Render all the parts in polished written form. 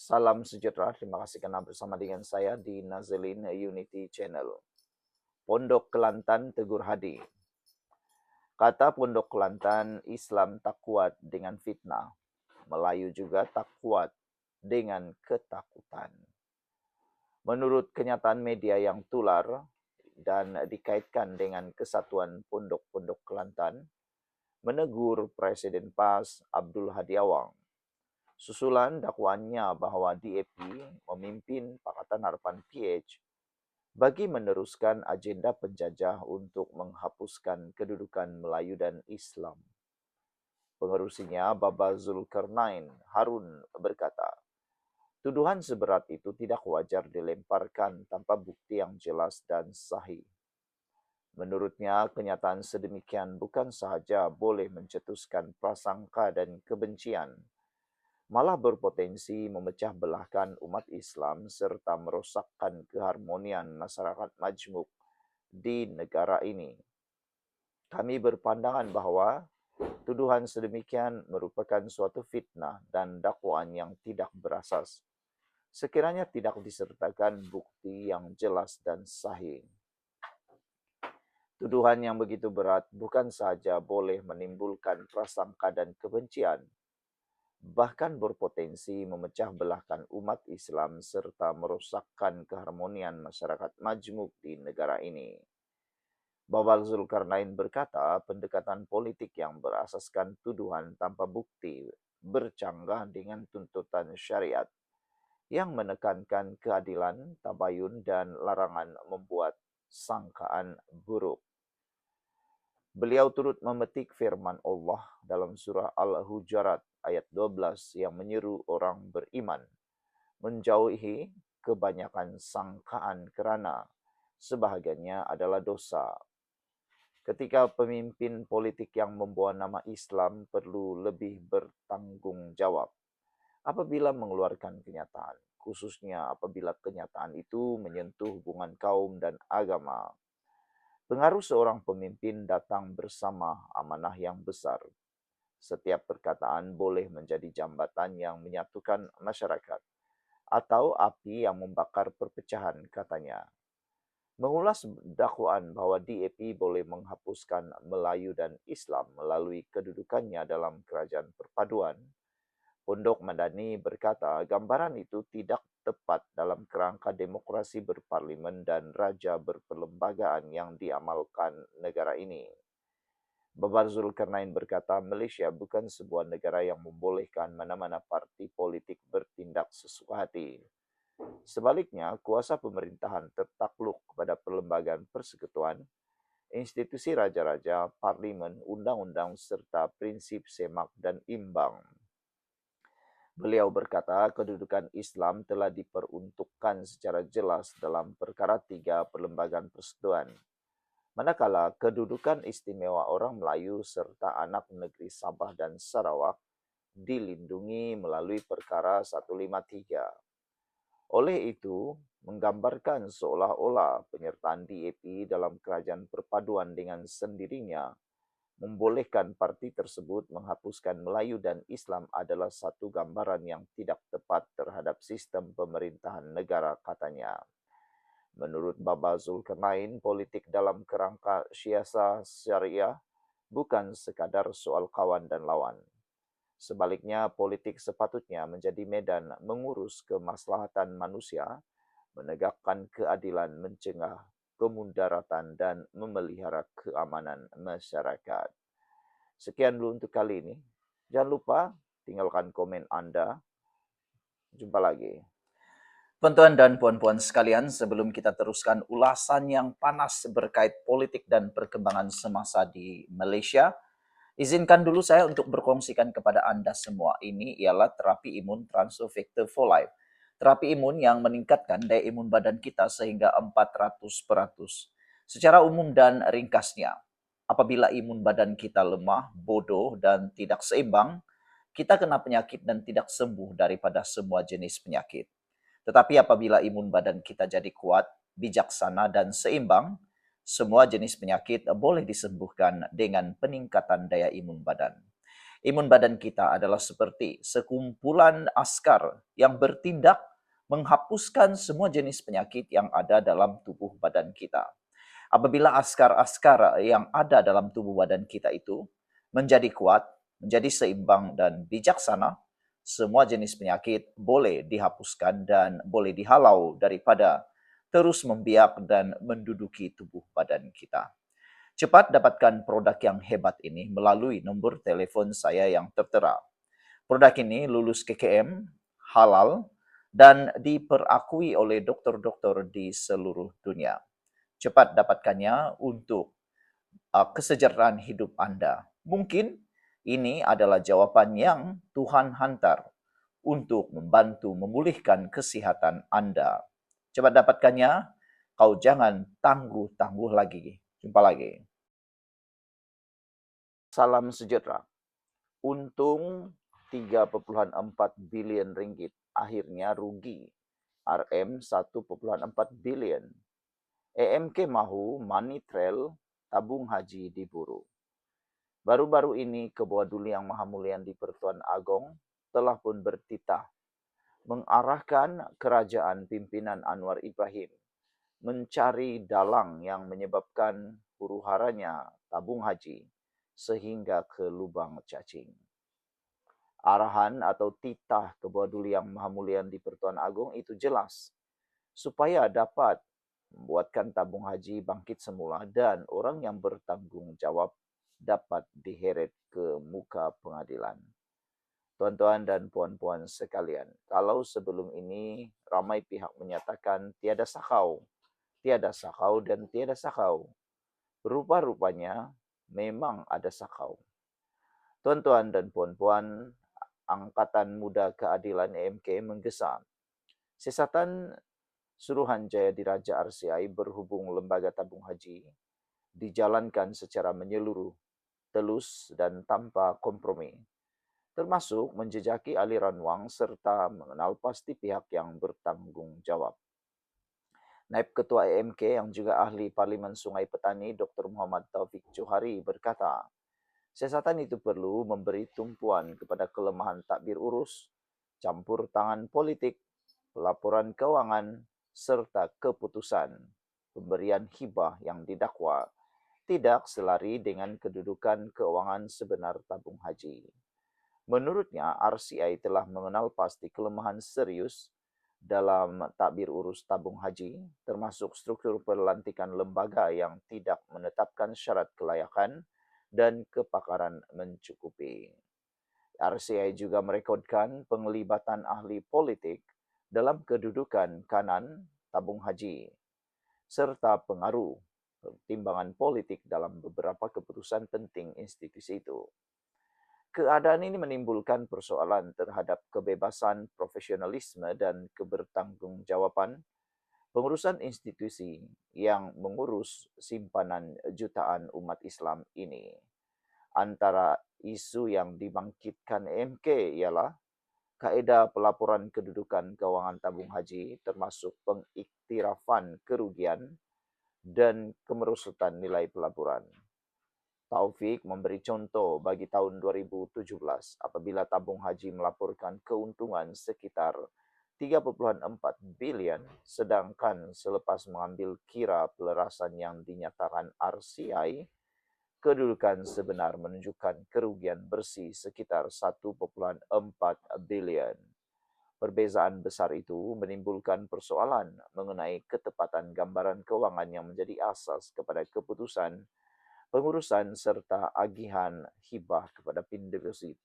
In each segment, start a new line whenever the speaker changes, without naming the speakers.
Salam sejahtera, terima kasih karena bersama dengan saya di Nazilin Unity Channel. Pondok Kelantan Tegur Hadi. Kata Pondok Kelantan, Islam tak kuat dengan fitnah. Melayu juga tak kuat dengan ketakutan. Menurut kenyataan media yang tular dan dikaitkan dengan kesatuan Pondok-Pondok Kelantan, menegur Presiden PAS Abdul Hadi Awang. Susulan dakwaannya bahwa DAP memimpin Pakatan Harapan PH bagi meneruskan agenda penjajah untuk menghapuskan kedudukan Melayu dan Islam. Pengerusinya, Baba Zulkarnain Harun, berkata, tuduhan seberat itu tidak wajar dilemparkan tanpa bukti yang jelas dan sahih. Menurutnya, kenyataan sedemikian bukan sahaja boleh mencetuskan prasangka dan kebencian, malah berpotensi memecah belahkan umat Islam serta merosakkan keharmonian masyarakat majmuk di negara ini. Kami berpandangan bahwa tuduhan sedemikian merupakan suatu fitnah dan dakwaan yang tidak berasas, sekiranya tidak disertakan bukti yang jelas dan sahih. Tuduhan yang begitu berat bukan sahaja boleh menimbulkan prasangka dan kebencian, bahkan berpotensi memecah belahkan umat Islam serta merosakkan keharmonian masyarakat majmuk di negara ini. Baba Zulkarnain berkata, pendekatan politik yang berasaskan tuduhan tanpa bukti bercanggah dengan tuntutan syariat yang menekankan keadilan, tabayun, dan larangan membuat sangkaan buruk. Beliau turut memetik firman Allah dalam surah Al-Hujurat ayat 12 yang menyeru orang beriman menjauhi kebanyakan sangkaan kerana sebahagiannya adalah dosa. Ketika pemimpin politik yang membawa nama Islam perlu lebih bertanggung jawab apabila mengeluarkan kenyataan, khususnya apabila kenyataan itu menyentuh hubungan kaum dan agama. Pengaruh seorang pemimpin datang bersama amanah yang besar. Setiap perkataan boleh menjadi jambatan yang menyatukan masyarakat atau api yang membakar perpecahan, katanya. Mengulas dakwaan bahwa DAP boleh menghapuskan Melayu dan Islam melalui kedudukannya dalam kerajaan perpaduan, Pondok Madani berkata gambaran itu tidak tepat dalam kerangka demokrasi berparlimen dan raja berperlembagaan yang diamalkan negara ini. Baba Zulkarnain berkata Malaysia bukan sebuah negara yang membolehkan mana-mana parti politik bertindak sesuka hati. Sebaliknya, kuasa pemerintahan tertakluk kepada perlembagaan persekutuan, institusi raja-raja, parlimen, undang-undang serta prinsip semak dan imbang. Beliau berkata kedudukan Islam telah diperuntukkan secara jelas dalam perkara 3 perlembagaan persekutuan. Manakala kedudukan istimewa orang Melayu serta anak negeri Sabah dan Sarawak dilindungi melalui perkara 153. Oleh itu, menggambarkan seolah-olah penyertaan DAP dalam kerajaan perpaduan dengan sendirinya membolehkan parti tersebut menghapuskan Melayu dan Islam adalah satu gambaran yang tidak tepat terhadap sistem pemerintahan negara, katanya. Menurut Baba Zulkarnain, politik dalam kerangka siasa syariah bukan sekadar soal kawan dan lawan. Sebaliknya, politik sepatutnya menjadi medan mengurus kemaslahatan manusia, menegakkan keadilan, mencegah kemudaratan, dan memelihara keamanan masyarakat. Sekian dulu untuk kali ini. Jangan lupa tinggalkan komen Anda. Jumpa lagi. Tuan-tuan dan puan-puan sekalian, sebelum kita teruskan ulasan yang panas berkait politik dan perkembangan semasa di Malaysia, izinkan dulu saya untuk berkongsikan kepada Anda semua. Ini ialah terapi imun Transofector for Life. Terapi imun yang meningkatkan daya imun badan kita sehingga 400%. Secara umum dan ringkasnya, apabila imun badan kita lemah, bodoh, dan tidak seimbang, kita kena penyakit dan tidak sembuh daripada semua jenis penyakit. Tetapi apabila imun badan kita jadi kuat, bijaksana, dan seimbang, semua jenis penyakit boleh disembuhkan dengan peningkatan daya imun badan. Imun badan kita adalah seperti sekumpulan askar yang bertindak menghapuskan semua jenis penyakit yang ada dalam tubuh badan kita. Apabila askar-askar yang ada dalam tubuh badan kita itu menjadi kuat, menjadi seimbang dan bijaksana, semua jenis penyakit boleh dihapuskan dan boleh dihalau daripada terus membiak dan menduduki tubuh badan kita. Cepat dapatkan produk yang hebat ini melalui nomor telepon saya yang tertera. Produk ini lulus KKM, halal, dan diperakui oleh dokter-dokter di seluruh dunia. Cepat dapatkannya untuk kesejahteraan hidup Anda. Mungkin ini adalah jawaban yang Tuhan hantar untuk membantu memulihkan kesehatan Anda. Cepat dapatkannya, kau jangan tangguh-tangguh lagi. Jumpa lagi. Salam sejahtera. Untung 3,4 bilion ringgit, akhirnya rugi. RM 1,4 bilion. EMK mahu money trail tabung haji diburu. Baru-baru ini Ketua Duli Yang Maha Mulia di Pertuan Agong telah pun bertitah mengarahkan kerajaan pimpinan Anwar Ibrahim mencari dalang yang menyebabkan huru-haranya tabung haji sehingga ke lubang cacing. Arahan atau titah Ketua Duli Yang Maha Mulia di Pertuan Agong itu jelas, supaya dapat membuatkan tabung haji bangkit semula dan orang yang bertanggung jawab dapat diheret ke muka pengadilan. Tuan-tuan dan puan-puan sekalian, kalau sebelum ini ramai pihak menyatakan tiada sakau dan tiada sakau, rupa-rupanya memang ada sakau. Tuan-tuan dan puan-puan, Angkatan Muda Keadilan EMK menggesa siasatan Suruhanjaya Diraja RCI berhubung lembaga tabung haji dijalankan secara menyeluruh, telus dan tanpa kompromi, termasuk menjejaki aliran wang serta mengenal pasti pihak yang bertanggung jawab. Naib Ketua EMK yang juga ahli Parlimen Sungai Petani Dr. Muhammad Taufik Johari berkata, siasatan itu perlu memberi tumpuan kepada kelemahan takbir urus, campur tangan politik, laporan keuangan, serta keputusan pemberian hibah yang didakwa tidak selari dengan kedudukan keuangan sebenar tabung haji. Menurutnya, RCI telah mengenal pasti kelemahan serius dalam takbir urus tabung haji, termasuk struktur pelantikan lembaga yang tidak menetapkan syarat kelayakan dan kepakaran mencukupi. RCI juga merekodkan penglibatan ahli politik dalam kedudukan kanan tabung haji, serta pengaruh pertimbangan politik dalam beberapa keputusan penting institusi itu. Keadaan ini menimbulkan persoalan terhadap kebebasan profesionalisme dan kebertanggungjawaban pengurusan institusi yang mengurus simpanan jutaan umat Islam ini. Antara isu yang dibangkitkan EMK ialah kaedah pelaporan kedudukan keuangan tabung haji termasuk pengiktirafan kerugian dan kemerosotan nilai pelaburan. Taufik memberi contoh bagi tahun 2017 apabila tabung haji melaporkan keuntungan sekitar 3,4 bilion, sedangkan selepas mengambil kira pelerasan yang dinyatakan RCI, kedudukan sebenar menunjukkan kerugian bersih sekitar 1,4 bilion. Perbezaan besar itu menimbulkan persoalan mengenai ketepatan gambaran keuangan yang menjadi asas kepada keputusan pengurusan serta agihan hibah kepada pindeposit.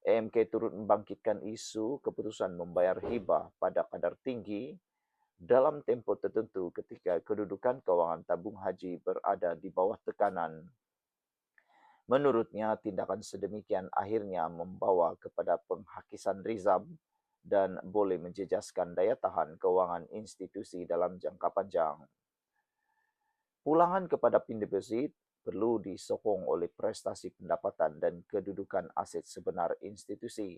EMK turut membangkitkan isu keputusan membayar hibah pada kadar tinggi dalam tempoh tertentu ketika kedudukan keuangan tabung haji berada di bawah tekanan. Menurutnya, tindakan sedemikian akhirnya membawa kepada penghakisan rizab dan boleh menjejaskan daya tahan keuangan institusi dalam jangka panjang. Pulangan kepada pindeposit perlu disokong oleh prestasi pendapatan dan kedudukan aset sebenar institusi,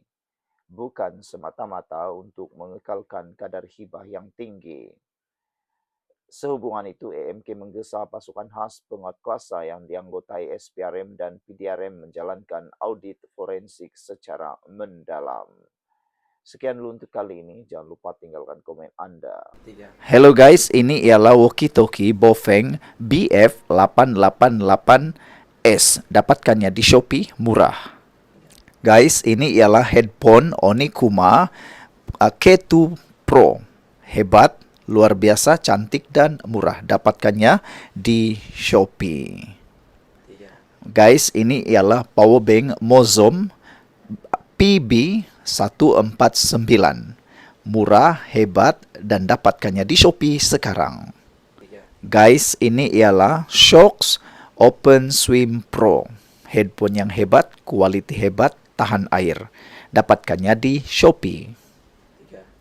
bukan semata-mata untuk mengekalkan kadar hibah yang tinggi. Sehubungan itu, EMK menggesa pasukan khas penguat kuasa yang dianggotai SPRM dan PDRM menjalankan audit forensik secara mendalam. Sekian dulu untuk kali ini. Jangan lupa tinggalkan komen Anda.
Hello guys, ini ialah walkie-talkie Bofeng BF888S. Dapatkannya di Shopee, murah. Guys, ini ialah headphone Onikuma K2 Pro. Hebat, luar biasa, cantik dan murah. Dapatkannya di Shopee. Guys, ini ialah powerbank Mozom PB149. Murah, hebat, dan dapatkannya di Shopee sekarang. Guys, ini ialah Shocks Open Swim Pro. Headphone yang hebat, kualiti hebat, tahan air. Dapatkannya di Shopee.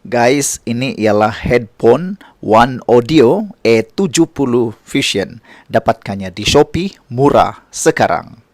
Guys, ini ialah headphone One Audio E70 Fusion. Dapatkannya di Shopee, murah sekarang.